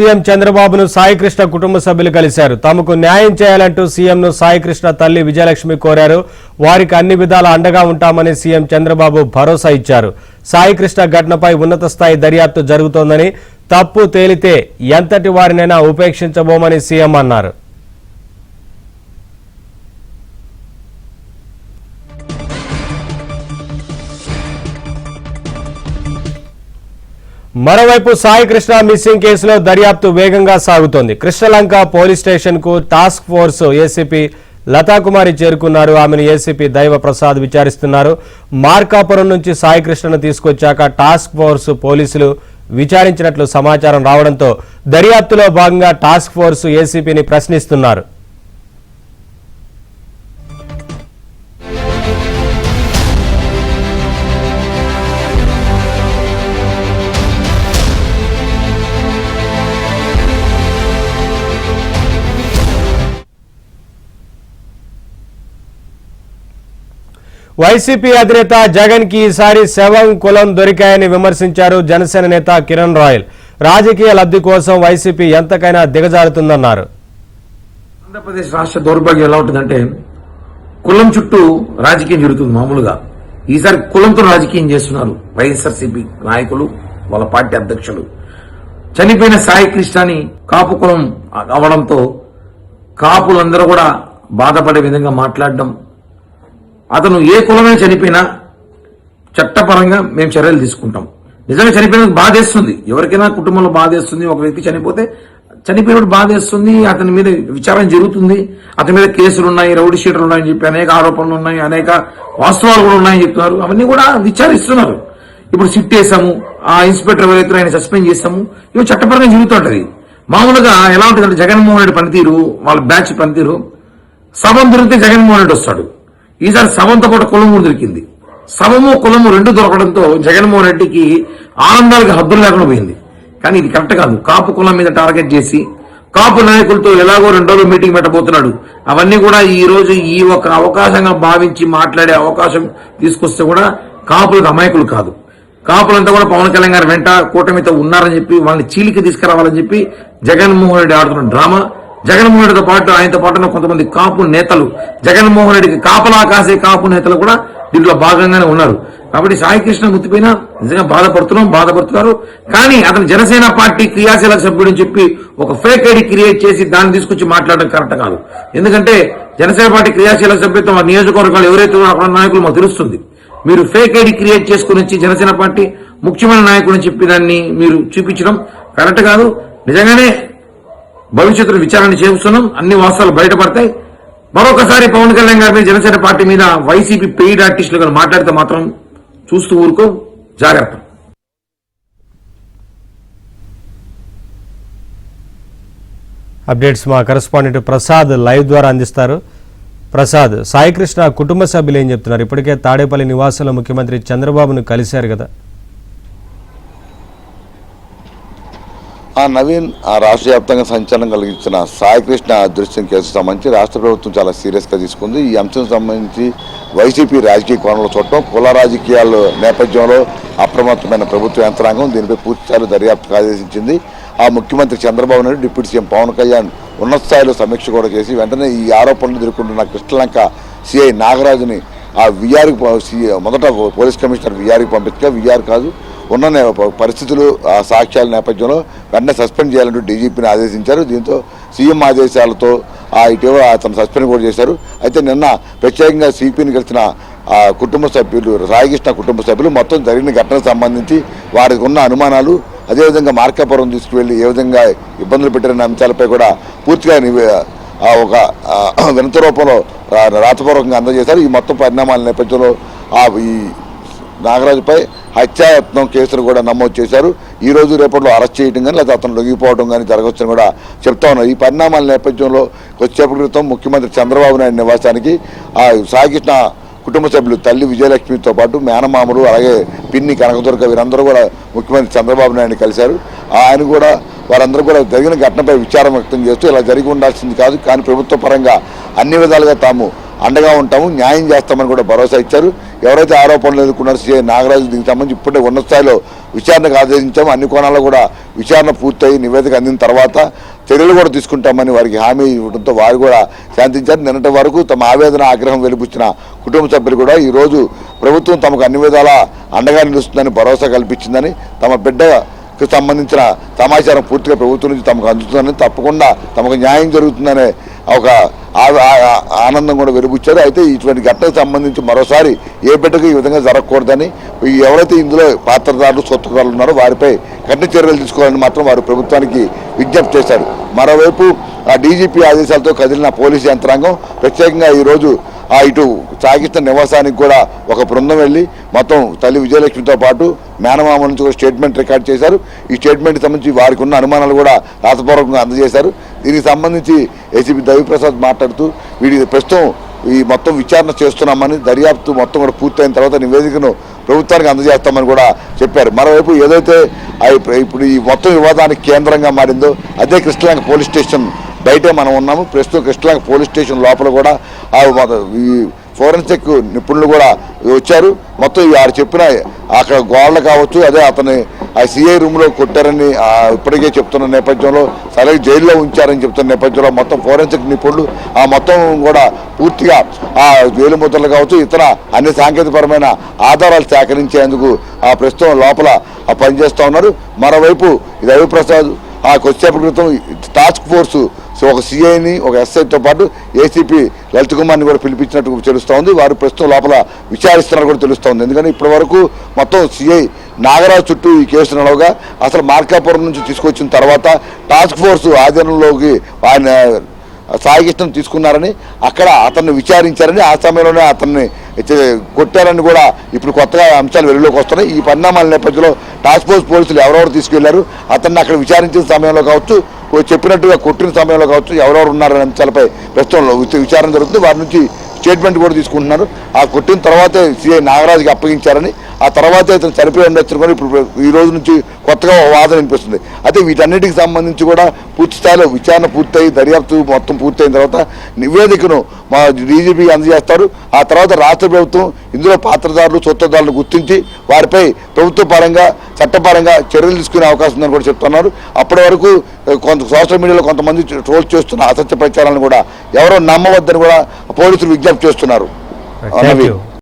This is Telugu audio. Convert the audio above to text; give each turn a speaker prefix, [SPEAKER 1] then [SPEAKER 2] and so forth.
[SPEAKER 1] సీఎం చంద్రబాబును సాయికృష్ణ కుటుంబ సభ్యులు కలిశారు. తమకు న్యాయం చేయాలంటూ సీఎంను సాయికృష్ణ తల్లి విజయలక్ష్మి కోరారు. వారికి అన్ని విధాల అండగా ఉంటామని సీఎం చంద్రబాబు భరోసా ఇచ్చారు. సాయికృష్ణ ఘటనపై ఉన్నత స్థాయి దర్యాప్తు జరుగుతోందని, తప్పు తేలితే ఎంతటి వారినైనా ఉపేక్షించబోమని సీఎం అన్నారు. మరోవైపు సాయికృష్ణ మిస్సింగ్ కేసులో దర్యాప్తు వేగంగా సాగుతోంది. కృష్ణలంక పోలీస్ స్టేషన్ కు టాస్క్ ఫోర్స్ ఏసీపీ లతాకుమారి చేరుకున్నారు. ఆమెను ఏసీపీ దైవ ప్రసాద్ విచారిస్తున్నారు. మార్కాపురం నుంచి సాయికృష్ణను తీసుకొచ్చాక టాస్క్ ఫోర్స్ పోలీసులు విచారించినట్లు సమాచారం రావడంతో దర్యాప్తులో భాగంగా టాస్క్ ఫోర్స్ ఏసీపీని ప్రశ్నిస్తున్నారు. వైసీపీ అధినేత జగన్ కి ఈసారి శవం కులం దొరికాయని విమర్శించారు జనసేన నేత కిరణ్ రాయల్. రాజకీయ లబ్ధి కోసం వైసీపీ ఎంతకైనా దిగజారుతుందన్నారు.
[SPEAKER 2] ఆంధ్రప్రదేశ్ రాష్ట్ర దౌర్భాగ్యం ఎలా ఉంటుందంటే కులం చుట్టూ రాజకీయం జరుగుతుంది. మామూలుగా ఈసారి కులంతో రాజకీయం చేస్తున్నారు వైఎస్ఆర్సీపీ నాయకులు, వాళ్ళ పార్టీ అధ్యక్షులు. చనిపోయిన సాయికృష్ణని కాపు కులం అవడంతో కాపులందరూ కూడా బాధపడే విధంగా మాట్లాడడం, అతను ఏ కులమే చనిపోయినా చట్టపరంగా మేము చర్యలు తీసుకుంటాం. నిజంగా చనిపోయినందుకు బాధేస్తుంది, ఎవరికైనా కుటుంబంలో బాధేస్తుంది. ఒక వ్యక్తి చనిపోతే చనిపోయినప్పుడు బాధేస్తుంది. అతని మీద విచారణ జరుగుతుంది, అతని మీద కేసులు ఉన్నాయి, రౌడీ షీటర్లు ఉన్నాయని చెప్పి అనేక ఆరోపణలు ఉన్నాయి, అనేక వాస్తవాలు కూడా ఉన్నాయని చెప్తున్నారు. అవన్నీ కూడా విచారిస్తున్నారు. ఇప్పుడు సిట్ వేసాము, ఆ ఇన్స్పెక్టర్ ఎవరైతే ఆయన సస్పెండ్ చేస్తాము, ఇవి చట్టపరంగా జరుగుతుంటది. మామూలుగా ఎలా ఉంటుందంటే జగన్మోహన్ రెడ్డి పనితీరు, వాళ్ళ బ్యాచ్ పనితీరు, శవం దొరికితే జగన్మోహన్ రెడ్డి వస్తాడు. ఈసారి శవంతో పాటు కులం కూడా దొరికింది. శవము కులము రెండు దొరకడంతో జగన్మోహన్ రెడ్డికి ఆనందాలకు హద్దులు లేకుండా పోయింది. కానీ ఇది కరెక్ట్ కాదు. కాపు కులం మీద టార్గెట్ చేసి కాపు నాయకులతో ఎలాగో 2 రోజులు మీటింగ్ పెట్టబోతున్నాడు. అవన్నీ కూడా ఈ రోజు ఈ ఒక అవకాశంగా భావించి మాట్లాడే అవకాశం తీసుకొస్తే కూడా కాపులకు అమాయకులు కాదు. కాపులంతా కూడా పవన్ కళ్యాణ్ గారు వెంట కూటమితో ఉన్నారని చెప్పి వాళ్ళని చీలికి తీసుకురావాలని చెప్పి జగన్మోహన్ రెడ్డి ఆడుతున్న డ్రామా. జగన్మోహన్ రెడ్డితో పాటు ఆయనతో పాటు కొంతమంది కాపు నేతలు, జగన్మోహన్ రెడ్డికి కాపలా కాసే కాపు నేతలు కూడా దీంట్లో భాగంగానే ఉన్నారు. కాబట్టి సాయికృష్ణ మృతిపైన నిజంగా బాధపడుతున్నారు. కానీ అతను జనసేన పార్టీ క్రియాశీలక సభ్యుడు అని చెప్పి ఒక ఫేక్ ఐడి క్రియేట్ చేసి దాన్ని తీసుకొచ్చి మాట్లాడడం కరెక్ట్ కాదు. ఎందుకంటే జనసేన పార్టీ క్రియాశీలక సభ్యుత్వం ఆ నియోజకవర్గాలు ఎవరైతే అక్కడ నాయకులు మాకు తెలుస్తుంది. మీరు ఫేక్ ఐడి క్రియేట్ చేసుకుని వచ్చి జనసేన పార్టీ ముఖ్యమైన నాయకుడు అని చెప్పి దాన్ని మీరు చూపించడం కరెక్ట్ కాదు. నిజంగానే భవిష్యత్తులో విచారణ చేస్తున్నాం, అన్ని వాస్తవాలు బయటపడతాయి. మరొకసారి పవన్ కళ్యాణ్ గారి మీద, జనసేన పార్టీ మీద వైసీపీ పెయిడ్ ఆర్టిస్టులు గారు మాట్లాడితే మాత్రం చూస్తూ ఊరుకో, జాగ్రత్త.
[SPEAKER 1] అప్డేట్స్ మా కరెస్పాండెంట్ ప్రసాద్ లైవ్ ద్వారా అందిస్తారు. ప్రసాద్, సాయికృష్ణ కుటుంబ సభ్యులు ఏం చెప్తున్నారు? ఇప్పటికే తాడేపల్లి నివాసంలో ముఖ్యమంత్రి చంద్రబాబును కలిశారు కదా.
[SPEAKER 3] నవీన్, రాష్ట్ర వ్యాప్తంగా సంచలనం కలిగించిన సాయికృష్ణ అదృశ్యం కేసుకు సంబంధించి రాష్ట్ర ప్రభుత్వం చాలా సీరియస్గా తీసుకుంది. ఈ అంశం సంబంధించి వైసీపీ రాజకీయ కోణంలో చూడటం, కుల రాజకీయాల నేపథ్యంలో అప్రమత్తమైన ప్రభుత్వ యంత్రాంగం దీనిపై పూర్తిస్థాయిలో దర్యాప్తుకు ఆదేశించింది. ఆ ముఖ్యమంత్రి చంద్రబాబు నాయుడు, డిప్యూటీ సీఎం పవన్ కళ్యాణ్ ఉన్నత స్థాయిలో సమీక్ష కూడా చేసి వెంటనే ఈ ఆరోపణలు ఎదుర్కొంటున్న కృష్ణలంక సిఐ నాగరాజుని ఆ విఆర్కి మొదట పోలీస్ కమిషనర్ విఆర్కి పంపించగా విఆర్ కాదు, ఉన్న పరిస్థితులు ఆ సాక్ష్యాల నేపథ్యంలో వెంటనే సస్పెండ్ చేయాలంటూ డీజీపీని ఆదేశించారు. దీంతో సీఎం ఆదేశాలతో ఇటీవల అతను సస్పెండ్ కూడా చేశారు. అయితే నిన్న ప్రత్యేకంగా సిపిని కలిసిన కుటుంబ సభ్యులు, సాయికృష్ణ కుటుంబ సభ్యులు మొత్తం జరిగిన ఘటనకు సంబంధించి వారికి ఉన్న అనుమానాలు, అదేవిధంగా మార్కాపురం తీసుకువెళ్లి ఏ విధంగా ఇబ్బందులు పెట్టిన అంశాలపై కూడా పూర్తిగా ఒక వినతి రూపంలో రాతపూర్వకంగా అందజేశారు. ఈ మొత్తం పరిణామాల నేపథ్యంలో ఈ నాగరాజుపై హత్యాయత్నం కేసును కూడా నమోదు చేశారు. ఈ రోజు రేపట్లో అరెస్ట్ చేయడం కానీ లేదా అతను లొంగిపోవడం కానీ జరగవచ్చని కూడా చెప్తా ఉన్నారు. ఈ పరిణామాల నేపథ్యంలో కొద్దిసేపటి క్రితం ముఖ్యమంత్రి చంద్రబాబు నాయుడు నివాసానికి సాయికృష్ణ కుటుంబ సభ్యులు తల్లి విజయలక్ష్మితో పాటు మేనమామలు, అలాగే పిన్ని కనకదుర్గ వీరందరూ కూడా ముఖ్యమంత్రి చంద్రబాబు నాయుడిని కలిశారు. ఆయన కూడా వారందరూ కూడా జరిగిన ఘటనపై విచారం వ్యక్తం చేస్తూ ఇలా జరిగి ఉండాల్సింది కాదు, కానీ ప్రభుత్వ పరంగా అన్ని విధాలుగా తాము అండగా ఉంటాము, న్యాయం చేస్తామని కూడా భరోసా ఇచ్చారు. ఎవరైతే ఆరోపణలు ఎదుర్కొన్నారో సిఐ నాగరాజు దీనికి సంబంధించి ఇప్పుడే ఉన్నత స్థాయిలో విచారణకు ఆదేశించాము. అన్ని కోణాల్లో కూడా విచారణ పూర్తయి నివేదిక అందిన తర్వాత చర్యలు కూడా తీసుకుంటామని వారికి హామీ ఇవ్వడంతో వారు కూడా శాంతించారు. నిన్నటి వరకు తమ ఆవేదన ఆగ్రహం వెలిబుచ్చిన కుటుంబ సభ్యులు కూడా ఈరోజు ప్రభుత్వం తమకు అన్ని విధాలా అండగా నిలుస్తుందని భరోసా కల్పించిందని, తమ బిడ్డకు సంబంధించిన సమాచారం పూర్తిగా ప్రభుత్వం నుంచి తమకు అందుతుందని, తప్పకుండా తమకు న్యాయం జరుగుతుందనే ఒక ఆనందం కూడా వెలుబుచ్చారు. అయితే ఇటువంటి ఘటనకు సంబంధించి మరోసారి ఏ బిడ్డకు ఈ విధంగా జరగకూడదని, ఎవరైతే ఇందులో పాత్రదారులు సొత్తుదారులు ఉన్నారో వారిపై కఠిన చర్యలు తీసుకోవాలని మాత్రం వారు ప్రభుత్వానికి విజ్ఞప్తి చేశారు. మరోవైపు ఆ డీజీపీ ఆదేశాలతో కదిలిన పోలీసు యంత్రాంగం ప్రత్యేకంగా ఈరోజు ఇటు సాగిస్తున్న నివాసానికి కూడా ఒక బృందం వెళ్ళి మొత్తం తల్లి విజయలక్ష్మితో పాటు మేనమామ నుంచి కూడా స్టేట్మెంట్ రికార్డ్ చేశారు. ఈ స్టేట్మెంట్కి సంబంధించి వారికి ఉన్న అనుమానాలు కూడా రాతపూర్వకంగా అందజేశారు. దీనికి సంబంధించి ఏసీపీ దైవప్రసాద్ మాట్లాడుతూ వీడి ప్రస్తుతం ఈ మొత్తం విచారణ చేస్తున్నామని, దర్యాప్తు మొత్తం కూడా పూర్తయిన తర్వాత నివేదికను ప్రభుత్వానికి అందజేస్తామని కూడా చెప్పారు. మరోవైపు ఏదైతే ఇప్పుడు ఈ మొత్తం వివాదానికి కేంద్రంగా మారిందో అదే కృష్ణలంక పోలీస్ స్టేషన్ బయటే మనం ఉన్నాము. ప్రస్తుతం కృష్ణలంక పోలీస్ స్టేషన్ లోపల కూడా ఈ ఫోరెన్సిక్ నిపుణులు కూడా వచ్చారు. మొత్తం వారు చెప్పిన అక్కడ గోడలు కావచ్చు, అదే అతని ఆ సిఐ రూమ్లో కొట్టారని ఇప్పటికే చెప్తున్న నేపథ్యంలో, సరే జైల్లో ఉంచారని చెప్తున్న నేపథ్యంలో మొత్తం ఫోరెన్సిక్ నిపుణులు ఆ మొత్తం కూడా పూర్తిగా ఆ వేలిముద్రలు కావచ్చు, ఇతర అన్ని సాంకేతికపరమైన ఆధారాలు సేకరించేందుకు ప్రస్తుతం లోపల పనిచేస్తూ ఉన్నారు. మరోవైపు రవిప్రసాద్ కొద్దిసేపటి క్రితం టాస్క్ ఫోర్సు ఒక సిఐని, ఒక ఎస్ఐతో పాటు ఏసీపీ లలిత్ కుమార్ని కూడా పిలిపించినట్టు తెలుస్తూ ఉంది. వారు ప్రస్తుతం లోపల విచారిస్తున్నారు కూడా తెలుస్తోంది. ఎందుకంటే ఇప్పటి వరకు మొత్తం సిఐ నాగరాజు చుట్టూ ఈ కేసు నడవగా అసలు మార్కాపురం నుంచి తీసుకొచ్చిన తర్వాత టాస్క్ ఫోర్స్ ఆధీనంలోకి ఆయన సాయికృష్ణను తీసుకున్నారని, అక్కడ అతన్ని విచారించారని, ఆ సమయంలోనే అతన్ని కొట్టారని కూడా ఇప్పుడు కొత్తగా అంశాలు వెలుగులోకి వస్తున్నాయి. ఈ పరిణామాల నేపథ్యంలో టాస్క్ ఫోర్స్ పోలీసులు ఎవరెవరు తీసుకెళ్లారు, అతన్ని అక్కడ విచారించిన సమయంలో కావచ్చు, చెప్పినట్టుగా కొట్టిన సమయంలో కావచ్చు, ఎవరెవరు ఉన్నారనే అంశాలపై ప్రస్తుతం విచారణ జరుగుతుంది. వారి నుంచి స్టేట్మెంట్ కూడా తీసుకుంటున్నారు. ఆ కొట్టిన తర్వాతే సిఐ నాగరాజుకి అప్పగించారని, ఆ తర్వాతే ఇతను చనిపోయి ఉండొచ్చు కూడా ఇప్పుడు ఈ రోజు నుంచి కొత్తగా వాదన వినిపిస్తుంది. అయితే వీటన్నిటికి సంబంధించి కూడా పూర్తి స్థాయిలో విచారణ పూర్తయి దర్యాప్తు మొత్తం పూర్తయిన తర్వాత నివేదికను మా డీజీపీకి అందజేస్తారు. ఆ తర్వాత రాష్ట్ర ప్రభుత్వం ఇందులో పాత్రదారులు సొత్తుదారులను గుర్తించి వారిపై ప్రభుత్వ పరంగా చట్టపరంగా చర్యలు తీసుకునే అవకాశం ఉందని కూడా చెప్తున్నారు. అప్పటి వరకు కొంత సోషల్ మీడియాలో కొంతమంది ట్రోల్ చేస్తున్న అసత్య ప్రచారాలను కూడా ఎవరో నమ్మవద్దని కూడా పోలీసులు విజ్ఞప్తి చేస్తున్నారు.